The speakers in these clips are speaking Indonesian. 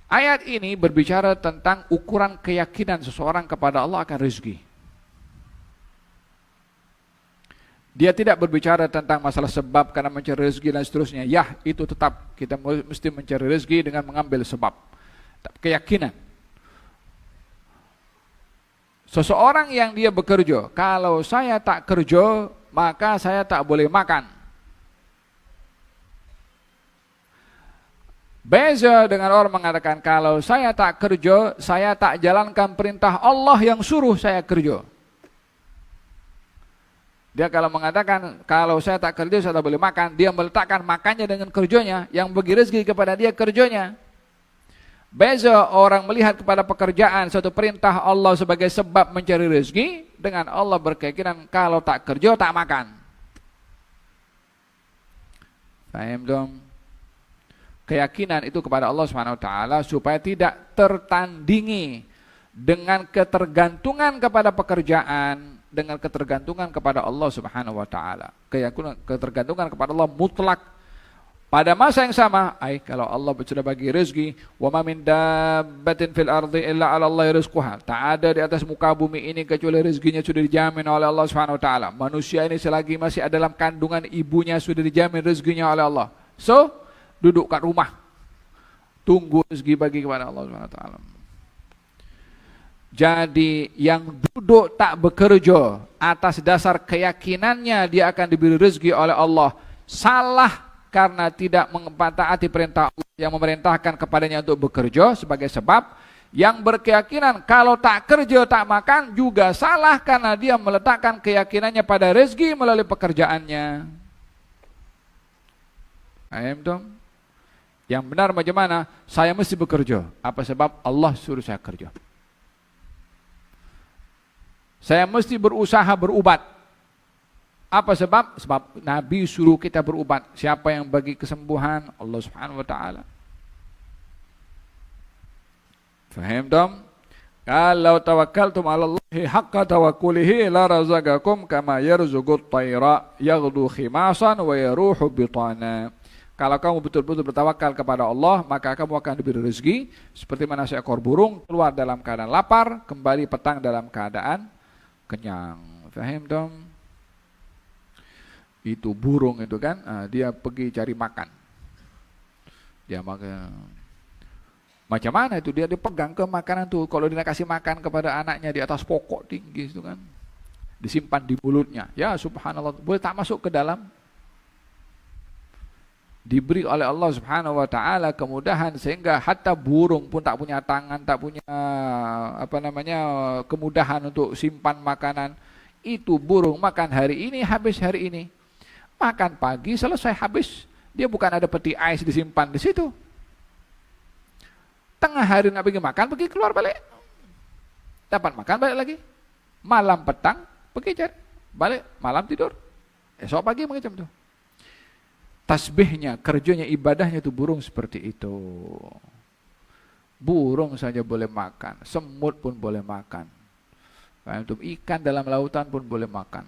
Ayat ini berbicara tentang ukuran keyakinan seseorang kepada Allah akan rezeki. Dia tidak berbicara tentang masalah sebab karena mencari rezeki dan seterusnya. Ya, itu tetap kita mesti mencari rezeki dengan mengambil sebab. Keyakinan. Seseorang yang dia bekerja, kalau saya tak kerja, maka saya tak boleh makan. Beza dengan orang mengatakan, kalau saya tak kerja, saya tak jalankan perintah Allah yang suruh saya kerja. Dia kalau mengatakan, kalau saya tak kerja, saya tak boleh makan, dia meletakkan makannya dengan kerjanya, yang bagi rezeki kepada dia kerjanya. Beza orang melihat kepada pekerjaan suatu perintah Allah sebagai sebab mencari rezeki, dengan Allah berkeyakinan, kalau tak kerja, tak makan. Paham dong? Keyakinan itu kepada Allah SWT supaya tidak tertandingi dengan ketergantungan kepada pekerjaan, dengan ketergantungan kepada Allah Subhanahu wa taala. Ketergantungan kepada Allah mutlak. Pada masa yang sama, kalau Allah sudah bagi rezeki, wa ma min dabbatin fil ardi illa 'ala Allah rizquha. Tak ada di atas muka bumi ini kecuali rezekinya sudah dijamin oleh Allah Subhanahu wa taala. Manusia ini selagi masih ada dalam kandungan ibunya sudah dijamin rezekinya oleh Allah. So, duduk kat rumah, tunggu rezeki bagi kepada Allah Subhanahu wa taala. Jadi yang duduk tak bekerja atas dasar keyakinannya dia akan diberi rezeki oleh Allah, salah karena tidak mentaati perintah Allah yang memerintahkan kepadanya untuk bekerja sebagai sebab. Yang berkeyakinan kalau tak kerja tak makan juga salah karena dia meletakkan keyakinannya pada rezeki melalui pekerjaannya. Paham dong? Yang benar bagaimana? Saya mesti bekerja. Apa sebab? Allah suruh saya kerja. Saya mesti berusaha berubat. Apa sebab? Sebab Nabi suruh kita berubat. Siapa yang bagi kesembuhan? Allah Subhanahu wa taala. Faham dong? Kalau tawakkaltum 'ala Allahi haqqa tawakkulihi la razaqakum kama yarzuqut tayra yaghdu khimasan wa yaruhu bitana. Kalau kamu betul-betul bertawakal kepada Allah, maka kamu akan diberi rezeki seperti mana seekor burung keluar dalam keadaan lapar, kembali petang dalam keadaan kenyang. Faham dong? Itu burung itu kan, dia pergi cari makan. Dia makan. Macam mana itu? Dia dipegang ke makanan tuh. Kalau dia kasih makan kepada anaknya di atas pokok tinggi itu kan, disimpan di mulutnya. Ya subhanallah, boleh tak masuk ke dalam. Diberi oleh Allah Subhanahu wa taala kemudahan sehingga hatta burung pun tak punya tangan, tak punya kemudahan untuk simpan makanan. Itu burung makan hari ini habis hari ini. Makan pagi selesai habis. Dia bukan ada peti ais disimpan di situ. Tengah hari nak pergi makan, pergi keluar balik. Dapat makan balik lagi. Malam petang pergi cari, balik malam tidur. Esok pagi macam tu. Tasbihnya, kerjanya, ibadahnya itu burung seperti itu. Burung saja boleh makan, semut pun boleh makan. Ikan dalam lautan pun boleh makan.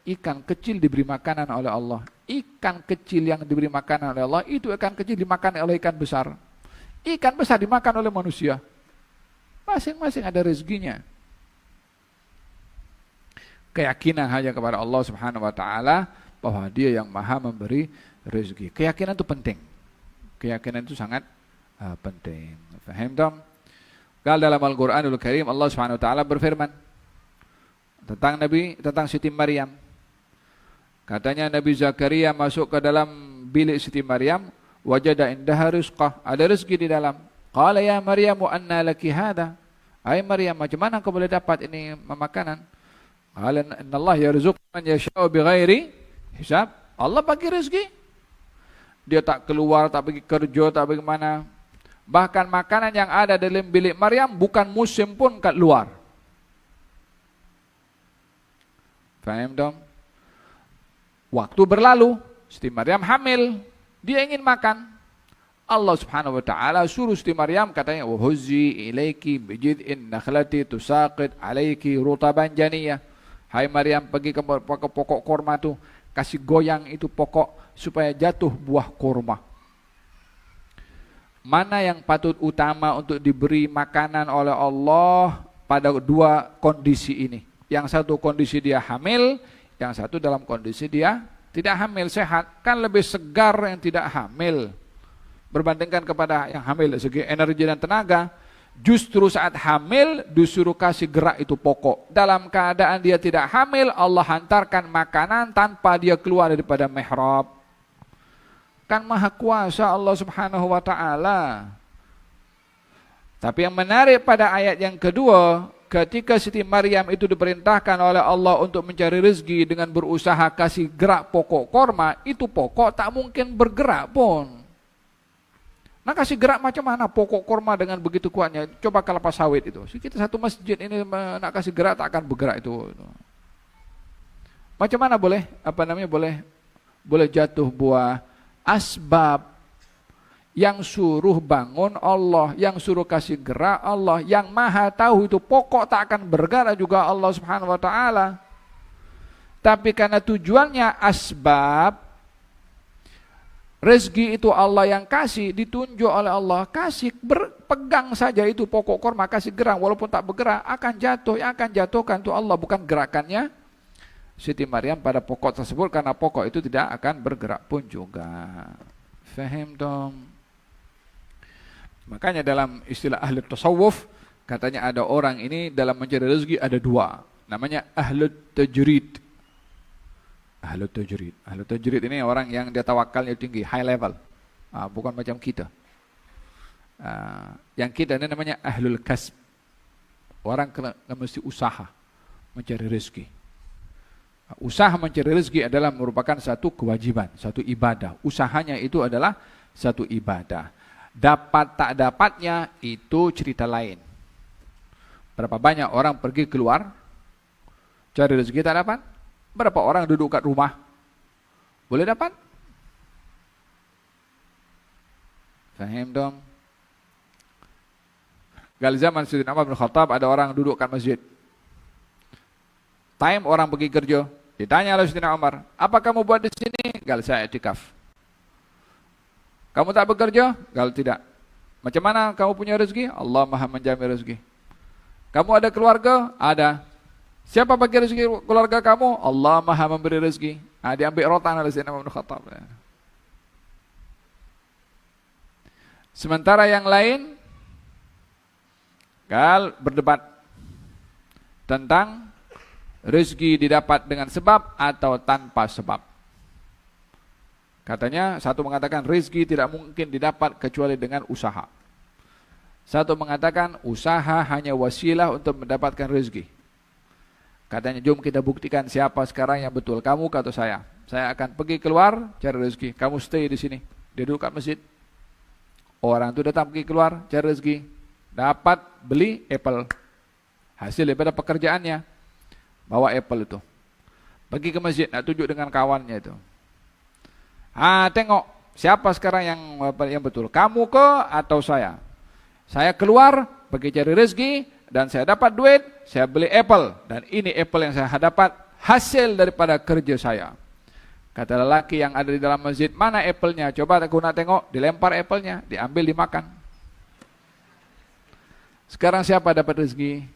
Ikan kecil diberi makanan oleh Allah. Ikan kecil yang diberi makanan oleh Allah, itu ikan kecil dimakan oleh ikan besar. Ikan besar dimakan oleh manusia. Masing-masing ada rezekinya. Keyakinan hanya kepada Allah Subhanahu wa taala bahwa dia yang maha memberi rezeki. Keyakinan itu penting. Keyakinan itu sangat penting. Faham tak? Kalau dalam Al-Quranul Karim Allah Subhanahu wa taala berfirman tentang Siti Maryam. Katanya Nabi Zakaria masuk ke dalam bilik Siti Maryam, wajada indaha rizqah, ada rezeki di dalam. Qala ya Maryam anna laki hadha? Hai Maryam, macam mana kau boleh dapat ini makanan? Qala innallaha yarzuqu man yasha'u bighairi hisab. Allah bagi rezeki. Dia tak keluar, tak pergi kerja, tak pergi mana. Bahkan makanan yang ada dalam bilik Maryam bukan musim pun kat luar. Faham dong? Waktu berlalu, Siti Maryam hamil, dia ingin makan. Allah Subhanahu wa taala suruh Siti Maryam, katanya wa huzzi ilaiki bijid'in nakhlati tusaqit alaiki rutaban janiyah. Hai Maryam, pergi ke pokok korma tu, kasih goyang itu pokok supaya jatuh buah kurma. mana yang patut utama untuk diberi makanan oleh Allah pada dua kondisi ini. Yang satu kondisi dia hamil, yang satu dalam kondisi dia tidak hamil, sehat. Kan lebih segar yang tidak hamil berbandingkan kepada yang hamil dari segi energi dan tenaga. Justru saat hamil disuruh kasih gerak itu pokok. Dalam keadaan dia tidak hamil, Allah hantarkan makanan tanpa dia keluar daripada mihrab. Kan maha kuasa Allah subhanahu wa ta'ala. Tapi yang menarik pada ayat yang kedua, ketika Siti Maryam itu diperintahkan oleh Allah untuk mencari rezeki dengan berusaha kasih gerak pokok korma, itu pokok tak mungkin bergerak pun. Nah, kasih gerak macam mana pokok korma dengan begitu kuatnya? Coba kelapa sawit itu. Kita satu masjid ini nak kasih gerak tak akan bergerak itu. Macam mana boleh boleh jatuh buah? Asbab yang suruh bangun Allah, yang suruh kasih gerak Allah, yang maha tahu itu pokok tak akan bergerak juga Allah subhanahu wa ta'ala. Tapi karena tujuannya asbab, rezeki itu Allah yang kasih, ditunjuk oleh Allah, kasih, berpegang saja itu pokok korma, kasih gerak, walaupun tak bergerak, akan jatuh, yang akan jatuhkan itu Allah, bukan gerakannya Siti Maryam pada pokok tersebut, karena pokok itu tidak akan bergerak pun juga. Faham dong? Makanya dalam istilah ahli tasawuf, katanya ada orang ini dalam mencari rezeki ada dua, namanya ahli tajrid. Ahlu tajrid. Ahlu tajrid ini orang yang dia tawakalnya tinggi, high level. Bukan macam kita. Yang kita ini namanya ahlul kasb. Orang kena mesti usaha mencari rezeki. Usaha mencari rezeki adalah merupakan satu kewajiban, satu ibadah. Usahanya itu adalah satu ibadah. Dapat tak dapatnya itu cerita lain. Berapa banyak orang pergi keluar cari rezeki tak dapat? Berapa orang duduk kat rumah? Boleh dapat? Faham dong? Gal zaman Sayyidina Umar bin Khattab ada orang duduk kat masjid. Time orang pergi kerja. Ditanya oleh Sayyidina Umar, apa kamu buat di sini? Gal saya i'tikaf. Kamu tak bekerja? Gal tidak. Macam mana kamu punya rezeki? Allah Maha menjamin rezeki. Kamu ada keluarga? Ada. Siapa bagi rezeki keluarga kamu? Allah Maha memberi rezeki. Diambil rotan oleh Sayyidina Umar bin Khattab. Sementara yang lain berdebat tentang rezeki didapat dengan sebab atau tanpa sebab. Katanya satu mengatakan rezeki tidak mungkin didapat kecuali dengan usaha. Satu mengatakan usaha hanya wasilah untuk mendapatkan rezeki. Katanya, jom kita buktikan siapa sekarang yang betul, kamu atau saya. Saya akan pergi keluar cari rezeki, kamu stay di sini. Dia duduk kat masjid. Orang itu datang pergi keluar cari rezeki, dapat beli apple. Hasil daripada pekerjaannya, bawa apple itu. Pergi ke masjid, nak tunjuk dengan kawannya itu. Tengok siapa sekarang yang betul, kamu ke atau saya. Saya keluar pergi cari rezeki, dan saya dapat duit, saya beli apple. Dan ini apple yang saya dapat hasil daripada kerja saya. Kata lelaki yang ada di dalam masjid, mana apple-nya? Coba aku nak tengok, dilempar apple-nya, diambil, dimakan. Sekarang siapa dapat rezeki?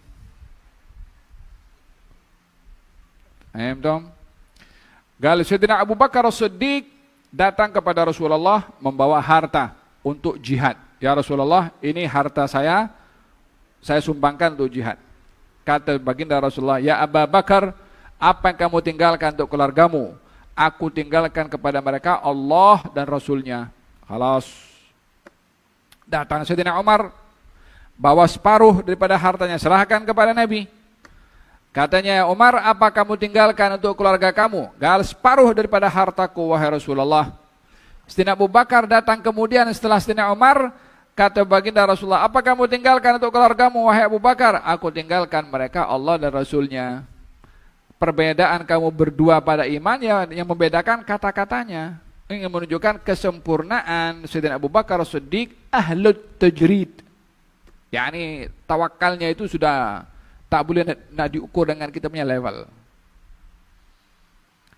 Gal Sayyidina Abu Bakar As-Siddiq datang kepada Rasulullah membawa harta untuk jihad. Ya Rasulullah, ini harta saya sumbangkan untuk jihad. Kata baginda Rasulullah, ya Abu Bakar, apa yang kamu tinggalkan untuk keluargamu? Aku tinggalkan kepada mereka Allah dan Rasulnya. Khalas. Datang Sayyidina Umar, bawa separuh daripada hartanya, serahkan kepada Nabi. Katanya, Umar, apa kamu tinggalkan untuk keluarga kamu? Gal separuh daripada hartaku, wahai Rasulullah. Sayyidina Abu Bakar datang kemudian setelah Sayyidina Umar. Kata baginda Rasulullah, apa kamu tinggalkan untuk keluargamu, wahai Abu Bakar? Aku tinggalkan mereka Allah dan Rasulnya. Perbedaan kamu berdua pada iman, ya, yang membedakan kata-katanya. Ini menunjukkan kesempurnaan Sayyidina Abu Bakar As-Siddiq ahlut tajrid. Yani tawakalnya itu sudah tak boleh nak diukur dengan kita punya level.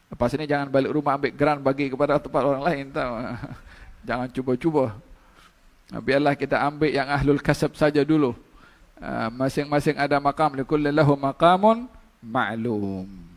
Lepas ini jangan balik rumah ambil geran bagi kepada tempat orang lain, tahu. Jangan cuba-cuba. Biarlah kita ambil yang ahlul kasab saja dulu. Masing-masing ada maqam, likulli lahu maqamun ma'lum.